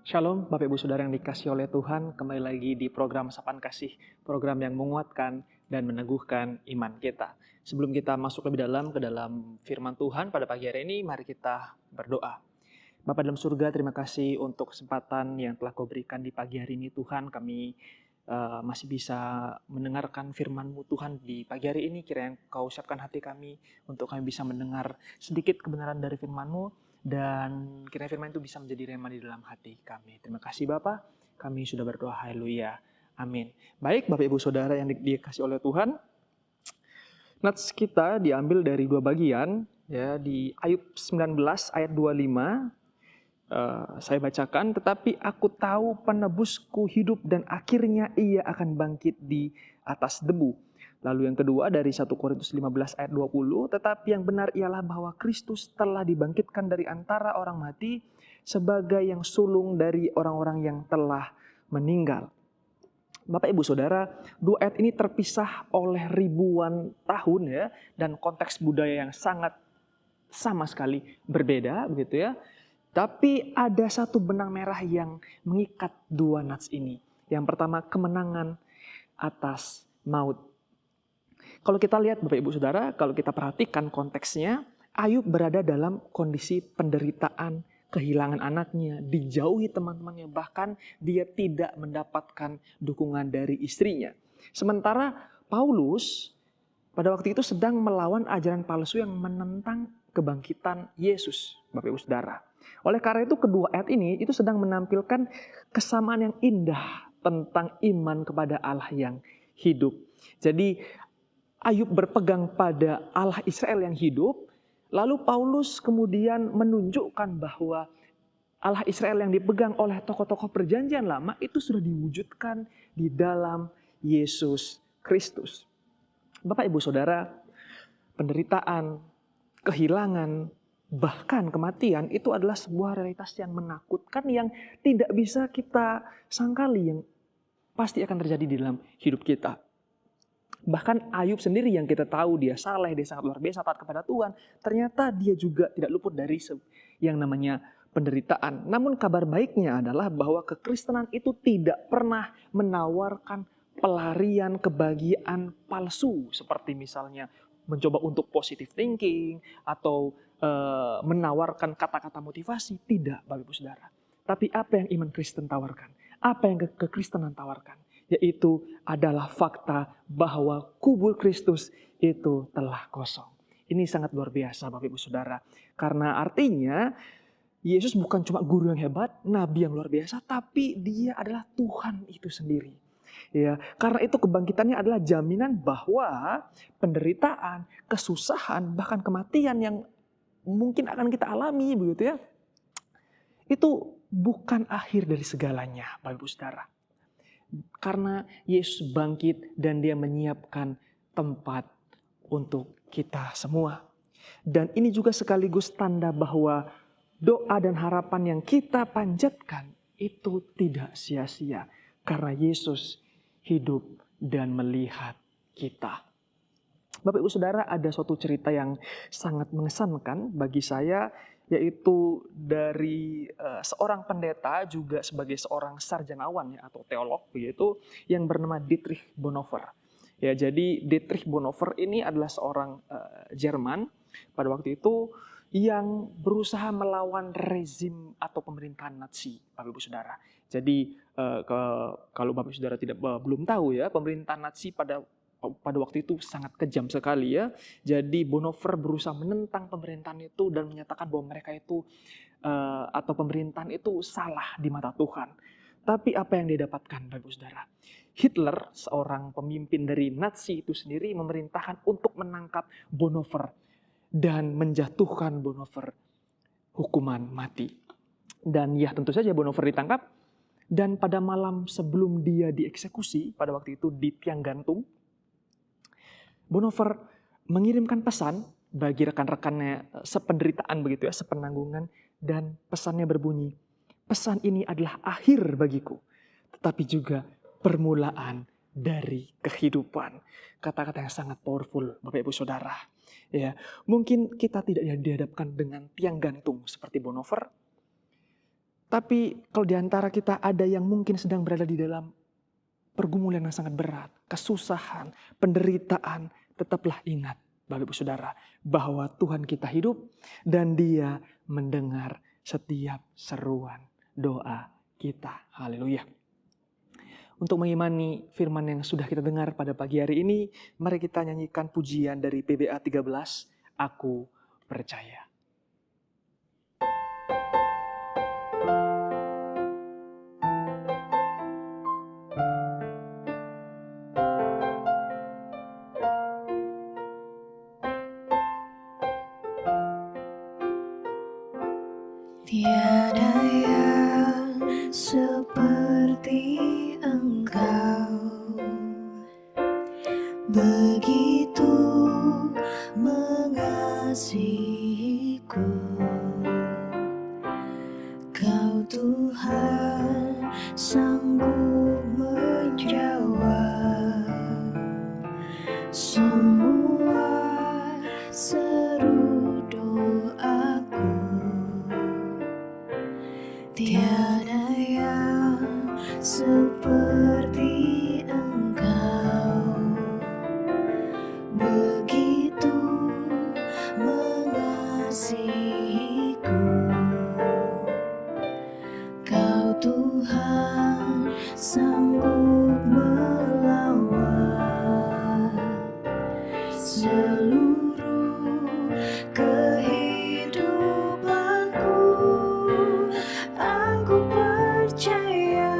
Shalom, Bapak Ibu Saudara yang dikasihi oleh Tuhan, kembali lagi di program Sapaan Kasih, program yang menguatkan dan meneguhkan iman kita. Sebelum kita masuk lebih dalam ke dalam firman Tuhan pada pagi hari ini, mari kita berdoa. Bapa dalam surga, terima kasih untuk kesempatan yang telah Kau berikan di pagi hari ini Tuhan. Kami masih bisa mendengarkan firman-Mu Tuhan di pagi hari ini. Kiranya Kau siapkan hati kami untuk kami bisa mendengar sedikit kebenaran dari firman-Mu. Dan kiranya firman itu bisa menjadi rema di dalam hati kami. Terima kasih Bapa, kami sudah berdoa, haleluya, amin. Baik Bapak Ibu Saudara yang dikasih oleh Tuhan, nats kita diambil dari dua bagian, ya, di Ayub 19 ayat 25. Saya bacakan, tetapi aku tahu penebusku hidup dan akhirnya ia akan bangkit di atas debu. Lalu yang kedua dari 1 Korintus 15 ayat 20, tetapi yang benar ialah bahwa Kristus telah dibangkitkan dari antara orang mati sebagai yang sulung dari orang-orang yang telah meninggal. Bapak Ibu Saudara, dua ayat ini terpisah oleh ribuan tahun ya, dan konteks budaya yang sangat sama sekali berbeda begitu ya. Tapi ada satu benang merah yang mengikat dua nats ini. Yang pertama, kemenangan atas maut. Kalau kita lihat Bapak Ibu Saudara, kalau kita perhatikan konteksnya, Ayub berada dalam kondisi penderitaan, kehilangan anaknya, dijauhi teman-temannya, bahkan dia tidak mendapatkan dukungan dari istrinya. Sementara Paulus pada waktu itu sedang melawan ajaran palsu yang menentang kebangkitan Yesus, Bapak Ibu Saudara. Oleh karena itu kedua ayat ini itu sedang menampilkan kesamaan yang indah tentang iman kepada Allah yang hidup. Jadi Ayub berpegang pada Allah Israel yang hidup, lalu Paulus kemudian menunjukkan bahwa Allah Israel yang dipegang oleh tokoh-tokoh perjanjian lama itu sudah diwujudkan di dalam Yesus Kristus. Bapak Ibu Saudara, penderitaan, kehilangan, bahkan kematian itu adalah sebuah realitas yang menakutkan yang tidak bisa kita sangkali, yang pasti akan terjadi di dalam hidup kita. Bahkan Ayub sendiri yang kita tahu dia saleh, dia sangat luar biasa taat kepada Tuhan, ternyata dia juga tidak luput dari yang namanya penderitaan. Namun kabar baiknya adalah bahwa kekristenan itu tidak pernah menawarkan pelarian kebahagiaan palsu, seperti misalnya mencoba untuk positive thinking atau menawarkan kata-kata motivasi. Tidak, Bapak Ibu Saudara. Tapi apa yang iman Kristen tawarkan? Apa yang kekristenan tawarkan? Yaitu adalah fakta bahwa kubur Kristus itu telah kosong. Ini sangat luar biasa Bapak Ibu Saudara. Karena artinya Yesus bukan cuma guru yang hebat, nabi yang luar biasa, tapi dia adalah Tuhan itu sendiri. Ya, karena itu kebangkitannya adalah jaminan bahwa penderitaan, kesusahan, bahkan kematian yang mungkin akan kita alami begitu ya, itu bukan akhir dari segalanya Bapak Ibu Saudara. Karena Yesus bangkit dan dia menyiapkan tempat untuk kita semua. Dan ini juga sekaligus tanda bahwa doa dan harapan yang kita panjatkan itu tidak sia-sia. Karena Yesus hidup dan melihat kita. Bapak Ibu Saudara, ada suatu cerita yang sangat mengesankan bagi saya, yaitu dari seorang pendeta juga sebagai seorang sarjanawan ya, atau teolog begitu, yang bernama Dietrich Bonhoeffer. Ya, jadi Dietrich Bonhoeffer ini adalah seorang Jerman pada waktu itu yang berusaha melawan rezim atau pemerintahan Nazi, Bapak Ibu Saudara. Jadi kalau Bapak Ibu Saudara belum tahu ya, pemerintahan Nazi pada waktu itu sangat kejam sekali ya. Jadi Bonhoeffer berusaha menentang pemerintahan itu dan menyatakan bahwa mereka itu atau pemerintahan itu salah di mata Tuhan. Tapi apa yang dia dapatkan Bapak Ibu Saudara? Hitler, seorang pemimpin dari Nazi itu sendiri, memerintahkan untuk menangkap Bonhoeffer dan menjatuhkan Bonhoeffer hukuman mati. Dan ya tentu saja Bonhoeffer ditangkap, dan pada malam sebelum dia dieksekusi pada waktu itu di tiang gantung, Bonhoeffer mengirimkan pesan bagi rekan-rekannya sependeritaan begitu ya, sepenanggungan, dan pesannya berbunyi, pesan ini adalah akhir bagiku, tetapi juga permulaan dari kehidupan. Kata-kata yang sangat powerful Bapak Ibu Saudara. Ya, mungkin kita tidak dihadapkan dengan tiang gantung seperti Bonhoeffer, Tapi kalau di antara kita ada yang mungkin sedang berada di dalam pergumulan yang sangat berat, kesusahan, penderitaan, tetaplah ingat Bapak Ibu Saudara bahwa Tuhan kita hidup dan Dia mendengar setiap seruan doa kita. Haleluya. Untuk mengimani firman yang sudah kita dengar pada pagi hari ini, mari kita nyanyikan pujian dari PBA 13, Aku Percaya. Tiada yang seperti Engkau, begitu mengasihiku. Kau Tuhan sanggup menjawab semua seru doaku. Tiada yang seperti Engkau, begitu mengasihiku. Kau Tuhan sanggup melawat seluruh kehidupanku. Aku percaya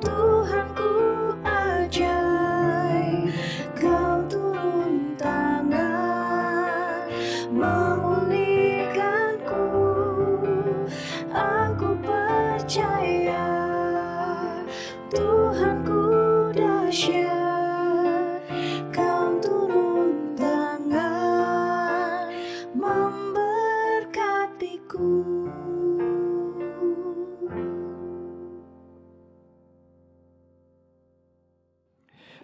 Tuhanku ajaib, Kau turun tangan memulihkanku. Aku percaya Tuhanku dahsyat, Kau turun tangan memberkatiku.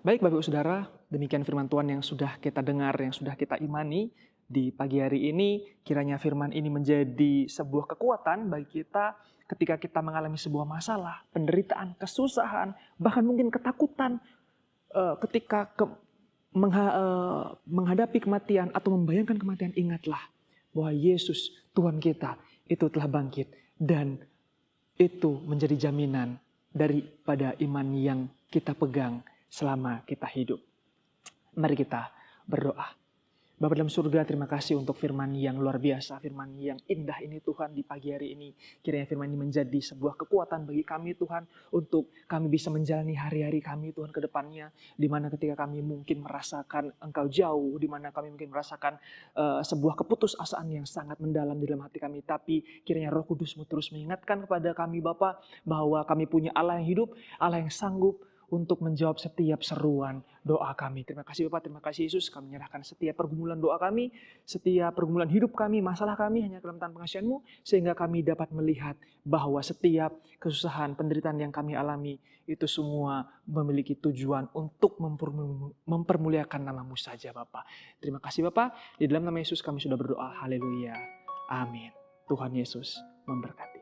Baik Bapak Ibu Saudara, demikian firman Tuhan yang sudah kita dengar, yang sudah kita imani di pagi hari ini. Kiranya firman ini menjadi sebuah kekuatan bagi kita ketika kita mengalami sebuah masalah, penderitaan, kesusahan, bahkan mungkin ketakutan ketika menghadapi kematian atau membayangkan kematian. Ingatlah bahwa Yesus Tuhan kita itu telah bangkit dan itu menjadi jaminan daripada iman yang kita pegang selama kita hidup. Mari kita berdoa. Bapa dalam surga, terima kasih untuk firman yang luar biasa, firman yang indah ini Tuhan di pagi hari ini. Kiranya firman ini menjadi sebuah kekuatan bagi kami Tuhan, untuk kami bisa menjalani hari-hari kami Tuhan ke depannya. Di mana ketika kami mungkin merasakan Engkau jauh, di mana kami mungkin merasakan sebuah keputusasaan yang sangat mendalam di dalam hati kami. Tapi kiranya Roh Kudus-Mu terus mengingatkan kepada kami Bapa, bahwa kami punya Allah yang hidup, Allah yang sanggup untuk menjawab setiap seruan doa kami. Terima kasih Bapak, terima kasih Yesus. Kami menyerahkan setiap pergumulan doa kami, setiap pergumulan hidup kami, masalah kami hanya ke dalam tangan pengasihan-Mu, sehingga kami dapat melihat bahwa setiap kesusahan, penderitaan yang kami alami itu semua memiliki tujuan untuk mempermuliakan nama-Mu saja Bapak. Terima kasih Bapak. Di dalam nama Yesus kami sudah berdoa. Haleluya. Amin. Tuhan Yesus memberkati.